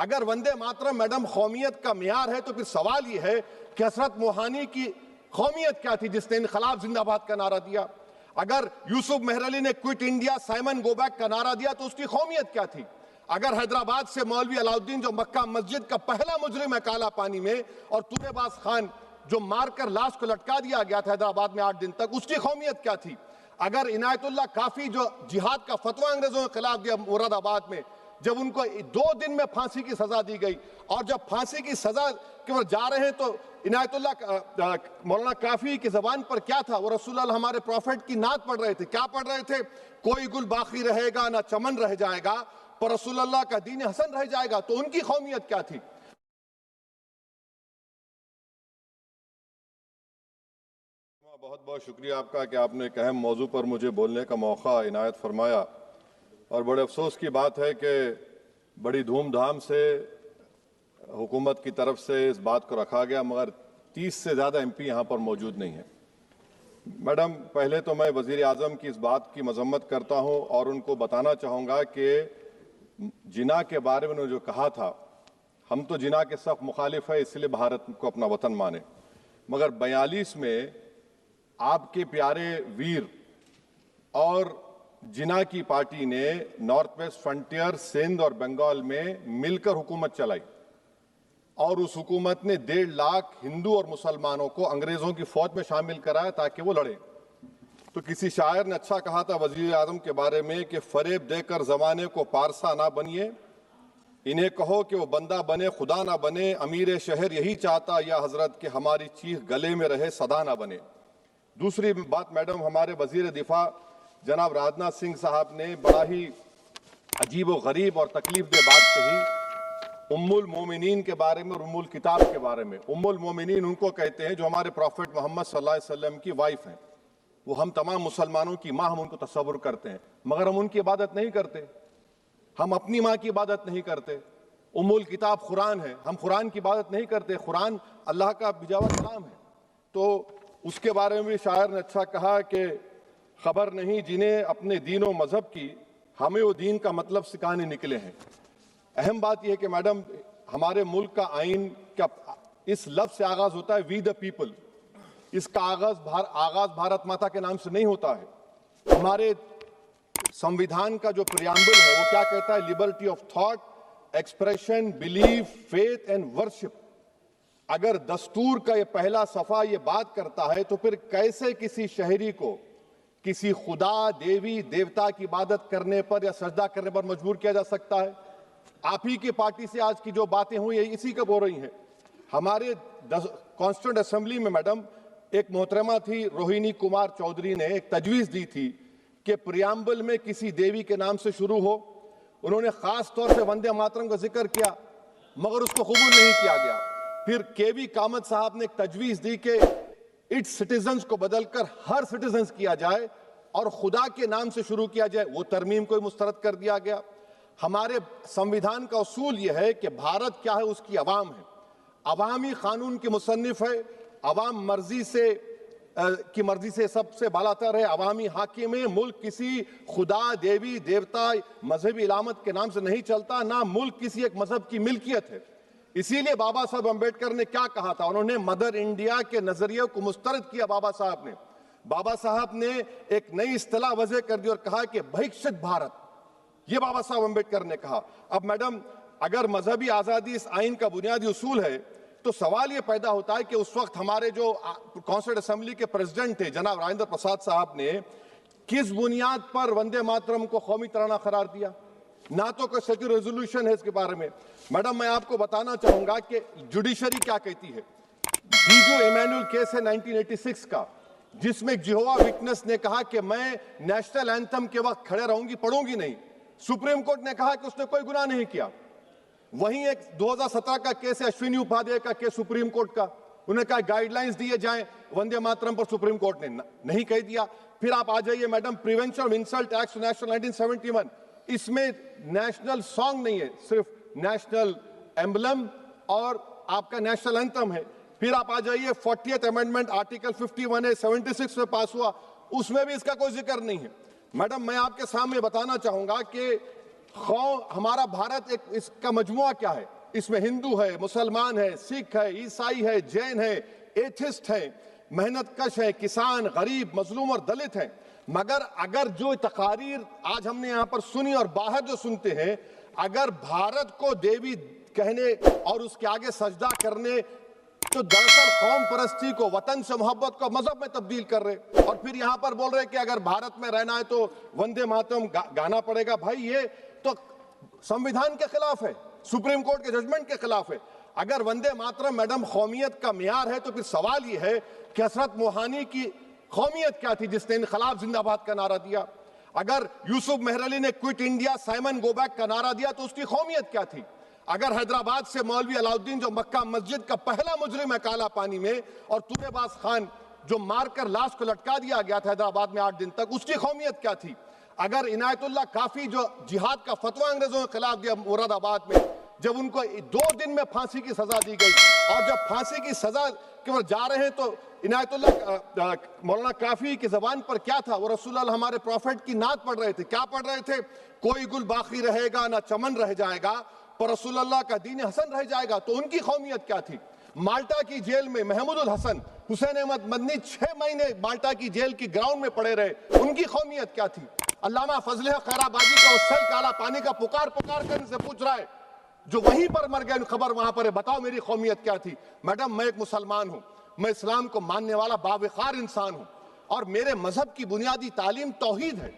अगर वंदे मातरम मैडम कौमियत का मियार है तो फिर सवाल यह है कि हसरत मोहानी की कौमियत क्या थी जिसने इनकलाब जिंदाबाद का नारा दिया? अगर यूसुफ मेहरली ने quit India Simon go back का नारा दिया तो उसकी कौमियत क्या थी? अगर हैदराबाद से मौलवी अलाउद्दीन जो मक्का मस्जिद का पहला मुजरिम है काला पानी में, और तूरेबाज खान जो मारकर लाश को लटका दिया गया था हैदराबाद में 8 दिन तक, उसकी कौमियत क्या थी? अगर इनायतुल्लाह काफी जो जिहाद का फतवा अंग्रेजों के खिलाफ दिया मुरादाबाद में, जब उनको 2 दिन में फांसी की सजा दी गई, और जब फांसी की सजा के ओर जा रहे हैं तो इनायतुल्लाह मौलाना काफी की जबान पर क्या था? वो रसूलुल्लाह हमारे प्रॉफिट की नात पढ़ रहे थे। क्या पढ़ रहे थे? कोई गुल बाकी रहेगा ना चमन रह जाएगा, पर रसूलुल्लाह का दीन हसन रह जाएगा। तो उनकी कौमियत क्या थी? बहुत बहुत शुक्रिया आपका कि आपने एक अहम मौजू पर मुझे बोलने का मौका इनायत फरमाया। और बड़े अफसोस की बात है कि बड़ी धूमधाम से हुकूमत की तरफ से इस बात को रखा गया, मगर 30 से ज़्यादा MP यहाँ पर मौजूद नहीं है। मैडम, पहले तो मैं वज़ीर आज़म की इस बात की मजम्मत करता हूँ और उनको बताना चाहूँगा कि जिना के बारे में उन्होंने जो कहा था, हम तो जिना के सख्त मुखालिफ है, इसलिए भारत को अपना वतन माने, मगर 42 में आपके प्यारे वीर और जिना की पार्टी ने नॉर्थ वेस्ट फ्रंटियर, सिंध और बंगाल में मिलकर हुकूमत चलाई, और उस हुकूमत ने 1.5 लाख हिंदू और मुसलमानों को अंग्रेजों की फौज में शामिल कराया ताकि वो लड़े। तो किसी शायर ने अच्छा कहा था वजीर आजम के बारे में कि फरेब देकर जमाने को पारसा ना बनिए, इन्हें कहो कि वो बंदा बने खुदा ना बने, अमीर शहर यही चाहता या हजरत कि हमारी चीख गले में रहे सदा ना बने। दूसरी बात मैडम, हमारे वजीर दिफा जनाब राजनाथ सिंह साहब ने बड़ा ही अजीब व गरीब और तकलीफ दे बात कही उम्मुल मोमिनीन के बारे में और उम्मुल किताब के बारे में। उम्मुल मोमिनीन उनको कहते हैं जो हमारे प्रॉफिट मोहम्मद सल्लल्लाहु अलैहि वसल्लम की वाइफ हैं। वो हम तमाम मुसलमानों की माँ, हम उनको तस्वुर करते हैं, मगर हम उनकी इबादत नहीं करते। हम अपनी माँ की इबादत नहीं करते। उम्मुल किताब कुरान है, हम कुरान की इबादत नहीं करते। कुरान अल्लाह का भिजावा कलाम है। तो उसके बारे में भी शायर ने अच्छा कहा कि खबर नहीं जिन्हें अपने दीन और मजहब की, हमें वो दीन का मतलब सिखाने निकले हैं। अहम बात यह है कि मैडम, हमारे मुल्क का आइन का इस लफ्ज से आगाज होता है वी द पीपल। इसका आगाज भारत माता के नाम से नहीं होता है। हमारे संविधान का जो प्रियम्बल है वो क्या कहता है? Liberty of thought, expression, belief, faith and worship. अगर दस्तूर का ये पहला सफा ये बात करता है तो फिर कैसे किसी शहरी को किसी खुदा, देवी, देवता की इबादत करने पर या सजदा करने पर मजबूर किया जा सकता है? आप ही की पार्टी से आज की जो बातें हुई है इसी कब हो रही हैं। हमारे कॉन्स्टिट्यूंट असेंबली में मैडम एक मोहतरमा थी रोहिणी कुमार चौधरी ने एक तजवीज दी थी कि प्रियम्बल में किसी देवी के नाम से शुरू हो। उन्होंने खास तौर से वंदे मातरम का जिक्र किया, मगर उसको कबूल नहीं किया गया। फिर KV कामत साहब ने एक तजवीज दी कि इट्स सिटीजन्स को बदलकर हर सिटीजन्स किया जाए और खुदा के नाम से शुरू किया जाए। वो तरमीम को मुस्तरद कर दिया गया। हमारे संविधान का उसूल यह है कि भारत क्या है, उसकी अवाम है, अवामी कानून की मुसन्निफ है, अवाम मर्जी से सबसे बालातर है, अवामी हाकिम है। मुल्क किसी खुदा, देवी, देवता, मजहबी इलामत के नाम से नहीं चलता, ना मुल्क किसी एक मजहब की मिल्कियत है। इसीलिए बाबा साहब अम्बेडकर ने क्या कहा था? उन्होंने मदर इंडिया के नजरिए को मुस्तरद किया। बाबा साहब ने एक नई इस्तिलाह वजह कर दी और कहा कि भैक्षित भारत, ये बाबा साहब अम्बेडकर ने कहा। अब मैडम, अगर मजहबी आजादी इस आइन का बुनियादी उसूल है तो सवाल ये पैदा होता है कि उस वक्त हमारे जो कॉन्स्टिट्यूंट असेंबली के प्रेसिडेंट थे जनाब राजेंद्र प्रसाद साहब ने किस बुनियाद पर वंदे मातरम को कौमी तराना करार दिया? ना तो कोई सेक्यूर रेजोल्यूशन है इसके बारे में। मैडम, मैं आपको बताना चाहूंगा कि जुडिशरी क्या कहती है। जो इमैनुअल केस है 1986 का, जिसमें जिहोवा विटनेस ने कहा कि मैं नेशनल एंथम के वक्त खड़े रहूंगी, पढ़ूंगी नहीं। सुप्रीम कोर्ट ने कहा कि उसने कोई गुनाह नहीं किया। वहीं एक 2017 का केस है अश्विनी उपाध्याय का केस सुप्रीम कोर्ट का, उन्हें कहा गाइडलाइंस दिए जाएं वंदे मातरम पर, सुप्रीम कोर्ट ने नहीं कह दिया। फिर आप आ जाइए madam, prevention of insult act national 1971, इसमें नेशनल सॉन्ग नहीं है, सिर्फ नेशनल एम्बलम और आपका नेशनल एंथम है। फिर आप आ जाइए 40th अमेंडमेंट आर्टिकल 51 है, 76 में पास हुआ, उसमें भी इसका कोई जिक्र नहीं है। मैडम, मैं आपके सामने बताना चाहूंगा कि हमारा भारत एक इसका मजमुआ क्या है? इसमें हिंदू है, मुसलमान है, सिख है, ईसाई है, जैन है, एथिस्ट है, मेहनतकश है, किसान, गरीब, मजलूम और दलित है। मगर अगर जो तकारीर आज हमने यहां पर सुनी और बाहर जो सुनते हैं, अगर भारत को देवी कहने और उसके आगे सजदा करने, तो दरअसल कौम परस्ती को, वतन से मोहब्बत को मजहब में तब्दील कर रहे। और फिर यहां पर बोल रहे कि अगर भारत में रहना है तो वंदे मातरम गाना पड़ेगा। भाई ये तो संविधान के खिलाफ है, सुप्रीम कोर्ट के जजमेंट के खिलाफ है। अगर वंदे मातरम मैडम कौमियत का मियार है, तो फिर सवाल यह है कि हसरत मोहानी की कौमियत क्या थी जिसने इनकलाब जिंदाबाद का नारा दिया? अगर यूसुफ मेहरली ने quit India Simon go back का नारा दिया तो उसकी कौमियत क्या थी? अगर हैदराबाद से मौलवी अलाउद्दीन जो मक्का मस्जिद का पहला मुजरिम है काला पानी में, और तुरेबाज खान जो मारकर लाश को लटका दिया गया था हैदराबाद में 8 दिन तक, उसकी कौमियत क्या थी? अगर इनायतुल्लाह काफी जो जिहाद का फतवा अंग्रेजों के खिलाफ दिया मुरादाबाद में, जब उनको 2 दिन में फांसी की सजा दी गई, और जब फांसी की सजा के ओर जा रहे हैं तो इनायतुल्लाह मौलाना काफी की जबान पर क्या था? वो रसूलुल्लाह हमारे प्रॉफिट की नात पढ़ रहे थे। क्या पढ़ रहे थे? कोई गुल बाकी रहेगा ना चमन रह जाएगा, पर रसूलुल्लाह का दीन हसन रह जाएगा। तो उनकी कौमियत क्या थी? माल्टा की जेल में महमूदुल हसन, हुसैन अहमद मदनी 6 महीने माल्टा की जेल की ग्राउंड में पड़े रहे, उनकी कौमियत क्या थी? अल्लामा फजल खैराबादी का उसल काला पानी का पुकार पुकार कर इनसे पूछ रहा है, जो वहीं पर मर गए, खबर वहां पर है, बताओ मेरी कौमियत क्या थी? मैडम मैं एक मुसलमान हूं, मैं इस्लाम को मानने वाला बावकार इंसान हूं, और मेरे मजहब की बुनियादी तालीम तौहीद है,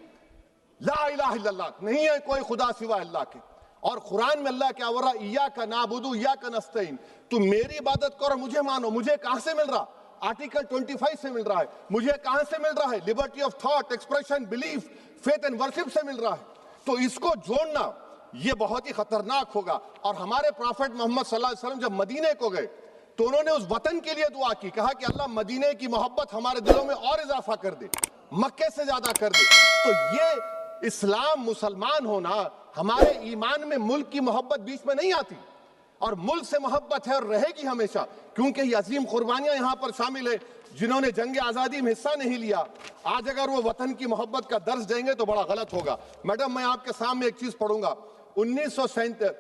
ला इलाहा इल्लल्लाह, नहीं है कोई खुदा सिवा अल्लाह के। और कुरान में अल्लाह क्या बोल रहा? इय्याका नाबुदु इय्याका नस्तईन, तुम मेरी इबादत करो, मुझे मानो। मुझे कहां से मिल रहा? आर्टिकल 25 से मिल रहा है। मुझे कहां से मिल रहा है? Liberty of thought, expression, belief, faith and worship से मिल रहा है। तो इसको जोड़ना ये बहुत ही खतरनाक होगा। और हमारे प्रॉफेट मोहम्मद सल्लल्लाहु अलैहि वसल्लम जब मदीने को गए तो उन्होंने उस वतन के लिए दुआ की, कहा कि अल्लाह मदीने की मोहब्बत हमारे दिलों में और इजाफा कर दे, मक्के से ज्यादा कर दे। तो ये इस्लाम, मुसलमान होना, हमारे ईमान में मुल्क की मोहब्बत बीच में नहीं आती, और मुल्क से मोहब्बत है और रहेगी हमेशा, क्योंकि ये अजीम कुर्बानियां यहां पर शामिल है जिन्होंने जंग आजादी में हिस्सा नहीं लिया। आज अगर वो वतन की मोहब्बत का दर्ज देंगे तो बड़ा गलत होगा। मैडम मैं आपके सामने एक चीज पढ़ूंगा। 1937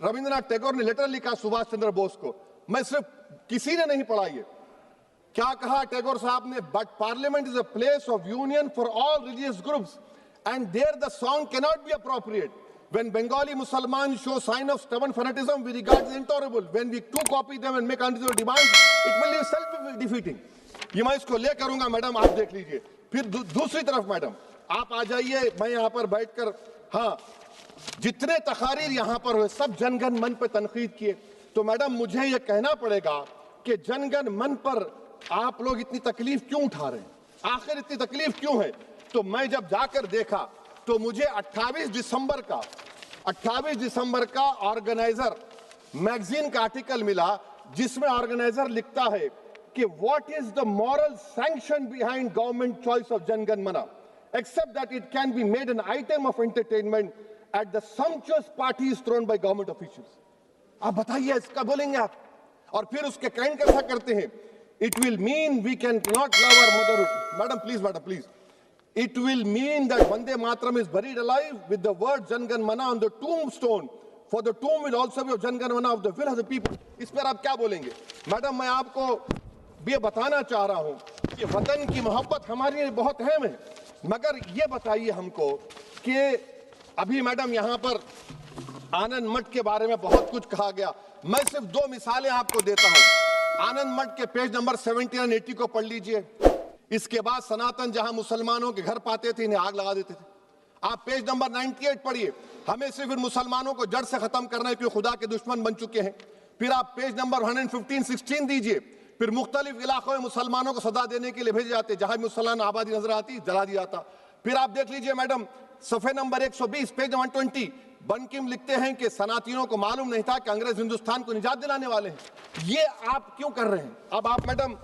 रविंद्रनाथ टैगोर ने लेटर लिखा सुभाष चंद्र बोस को, मैं सिर्फ किसी ने नहीं पढ़ा ये। क्या कहा टैगोर साहब ने? But parliament is a place of union for all religious groups and there the song cannot be appropriate. When Bengali Muslims show sign of stubborn fanatism, we regard it intolerable. When we too copy them and make unreasonable demands, it will be self-defeating. ये मैं इसको ले करूंगा madam, आप देख लीजिए। फिर दूसरी तरफ मैडम आप आ जाइए, मैं यहाँ पर बैठकर, हाँ जितने तकारीर यहाँ पर हुए सब जनगण मन पर तनकीद किए, तो मैडम मुझे ये कहना पड़ेगा कि जनगण मन पर आप लोग इतनी तकलीफ क्यों उठा रहे हैं? आखिर इतनी तकलीफ क्यों है? तो मैं जब जाकर देखा तो मुझे 28 दिसंबर का ऑर्गेनाइजर मैगजीन का आर्टिकल मिला, जिसमें ऑर्गेनाइजर लिखता है कि what is the moral sanction behind government choice of Janagana Mana, except that it can be made an item of entertainment at the sumptuous parties thrown by government officials. आप बताइए इसका बोलेंगे आप? और फिर उसके काइंड कैसा करते हैं? It will mean we can not love our motherhood. Madam please, it will mean that Vande Mataram is buried alive with the word Jangan Mana on the tombstone, for the tomb will also be of Jangan Mana of the will of the people. इस पर आप क्या बोलेंगे? Madam मैं आपको ये बताना चाह रहा हूं कि वतन की मोहब्बत हमारे लिए बहुत अहम है, मगर ये बताइए हमको कि अभी मैडम यहाँ पर आनंद मठ के बारे में बहुत कुछ कहा गया। मैं सिर्फ 2 मिसालें आपको देता हूं। आनंद मठ के पेज नंबर 70 और 80 को पढ़ लीजिए। इसके बाद सनातन जहां मुसलमानों के घर पाते थे, इन्हें आग लगा देते थे। आप पेज नंबर 98 पढ़िए, हमें सिर्फ इन मुसलमानों को जड़ से खत्म करना है क्योंकि खुदा के दुश्मन बन चुके हैं। फिर आप पेज नंबर 115-16 दीजिए, फिर मुख्तलिफ इलाकों में मुसलमानों को सदा देने के लिए भेजे जाते, जहां मुसलमान आबादी नजर आती जला दिया जाता। फिर आप देख लीजिए मैडम सफे नंबर 120 पेज 120, बनकिम लिखते हैं कि सनातियों को मालूम नहीं था कि अंग्रेज हिंदुस्तान को निजात दिलाने वाले हैं। ये आप क्यों कर रहे हैं? अब आप मैडम,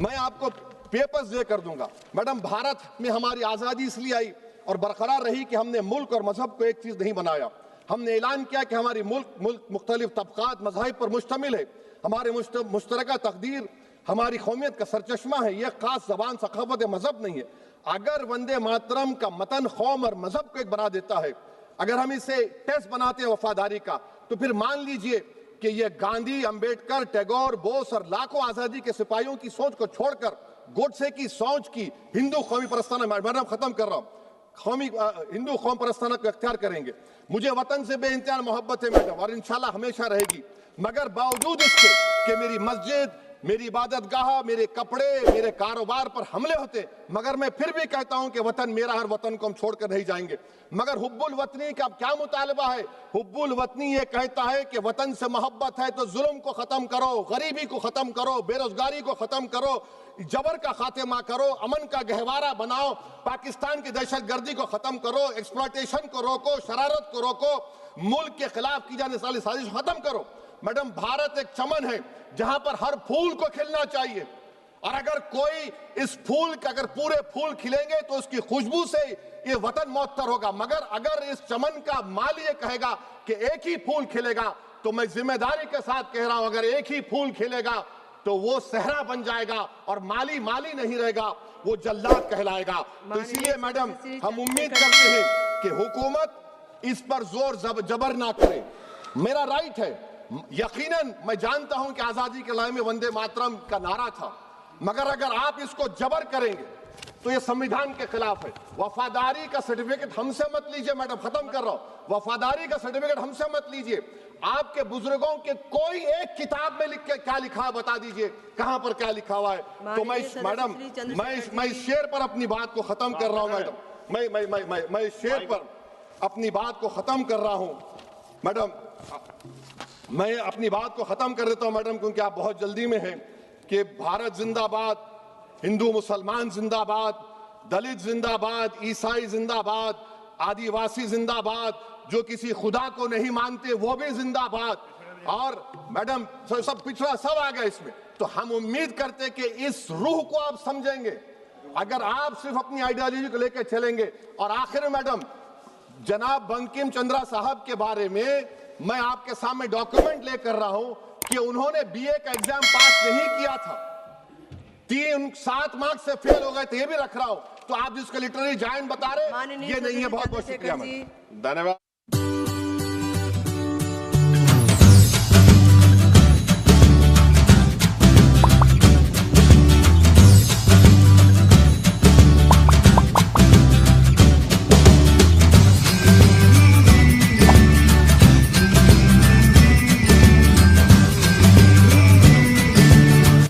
मैं आपको पेपर्स दे कर दूंगा। मैडम भारत में हमारी आजादी इसलिए आई और बरकरार रही कि हमने मुल्क और मजहब को एक चीज नहीं बनाया। हमने ऐलान किया कि हमारी मुल्क मुख्तलिफ तबकात मज़ाहिब पर मुश्तमिल है, हमारे मुश्तरका तकदीर हमारी कौमियत का सरचश्मा है, यह खास जबान सखावत मजहब नहीं है। अगर वंदे मातरम का मतन कौम और मजहब को एक बना देता है, अगर हम इसे टेस्ट बनाते हैं वफादारी का, तो फिर मान लीजिए कि ये गांधी, अंबेडकर, टैगोर, बोस और लाखों आजादी के सिपाहियों की सोच को छोड़कर गोडसे की सोच की हिंदू कौमी परस्ताना, मैडम खत्म कर रहा हूं, हिंदू कौम परस्ताना को अख्तियार करेंगे। मुझे वतन से बेइंतहा मोहब्बत है मैडम, और इंशाल्लाह हमेशा रहेगी, मगर बावजूद इसके कि मेरी मस्जिद, मेरी इबादत गाह, मेरे कपड़े, मेरे कारोबार पर हमले होते, मगर मैं फिर भी कहता हूं कि वतन मेरा, हर वतन को हम छोड़कर नहीं जाएंगे। मगर हुब्बुल वतनी का क्या मुतालबा है? हुब्बुल वतनी ये कहता है कि वतन से मोहब्बत है तो जुल्म को खत्म करो, गरीबी को खत्म करो, बेरोजगारी को खत्म करो, जबर का खात्मा करो, अमन का गहवारा बनाओ, पाकिस्तान की दहशतगर्दी को खत्म करो, एक्सप्लॉयटेशन को रोको, शरारत को रोको, मुल्क के खिलाफ की जाने वाली साजिश खत्म करो। मैडम, भारत एक चमन है जहां पर हर फूल को खिलना चाहिए, और अगर कोई इस फूल का, अगर पूरे फूल खिलेंगे तो उसकी खुशबू से ये वतन मौतर होगा, मगर अगर इस चमन का माली ये कहेगा कि एक ही फूल खिलेगा, तो मैं जिम्मेदारी के साथ कह रहा हूं, अगर एक ही फूल खिलेगा तो वो सहरा बन जाएगा और माली माली नहीं रहेगा, वो जल्लाद कहलाएगा। तो इसीलिए मैडम, हम उम्मीद करते हैं कि हुकूमत इस पर जोर जबर ना करे। मेरा राइट है, यकीनन मैं जानता हूं कि आजादी के लड़ाई में वंदे मातरम का नारा था, मगर अगर आप इसको जबर करेंगे तो ये संविधान के खिलाफ है। वफादारी का सर्टिफिकेट हमसे मत लीजिए मैडम, खत्म कर रहा हूं, वफादारी का सर्टिफिकेट हमसे मत लीजिए। आपके बुजुर्गों के कोई एक किताब में लिख के क्या लिखा है बता दीजिए, कहां पर क्या लिखा हुआ है। तो मैं मैडम, मैं इस शेर पर अपनी बात को खत्म कर रहा हूं मैडम, मैं इस शेर पर अपनी बात को खत्म कर रहा हूं मैडम, मैं अपनी बात को खत्म कर देता हूं मैडम, क्योंकि आप बहुत जल्दी में हैं। कि भारत जिंदाबाद, हिंदू मुसलमान जिंदाबाद, दलित जिंदाबाद, ईसाई जिंदाबाद, आदिवासी जिंदाबाद, जो किसी खुदा को नहीं मानते वो भी जिंदाबाद, और मैडम सब पिछड़ा सब आ गया इसमें। तो हम उम्मीद करते कि इस रूह को आप समझेंगे, अगर आप सिर्फ अपनी आइडियोलॉजी को लेकर चलेंगे। और आखिर में मैडम, जनाब बंकिम चंद्रा साहब के बारे में मैं आपके सामने डॉक्यूमेंट लेकर रहा हूं कि उन्होंने बीए का एग्जाम पास नहीं किया था, 7 मार्क्स से फेल हो गए थे, ये भी रख रहा हूं। तो आप जिसको लिटरेरी जायंट बता रहे, ये नहीं है। बहुत बहुत शुक्रिया, धन्यवाद।